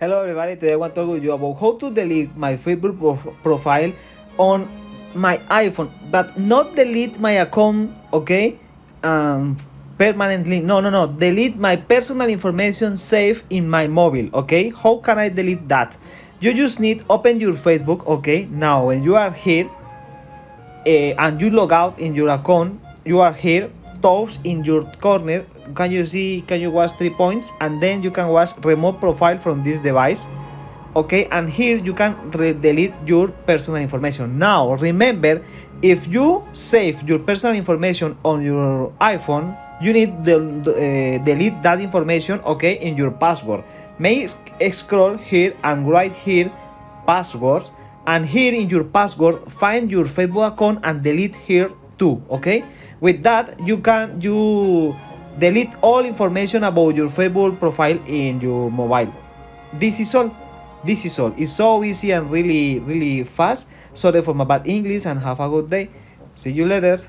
Hello everybody, today I want to talk with you about how to delete my Facebook profile on my iPhone, but not delete my account, okay? Permanently. No. Delete my personal information saved in my mobile, okay? How can I delete that? You just need open your Facebook, okay? Now when you are here and you log out in your account, you are here, toes in your corner. Can you watch 3 points, and then you can watch remove profile from this device, okay? And here you can delete your personal information. Now remember, if you save your personal information on your iPhone, you need to delete that information, okay, in your password. May scroll here and write here passwords, and here in your password find your Facebook account and delete here too, okay? With that you delete all information about your Facebook profile in your mobile. This is all it's so easy and really fast. Sorry for my bad English and have a good day. See you later.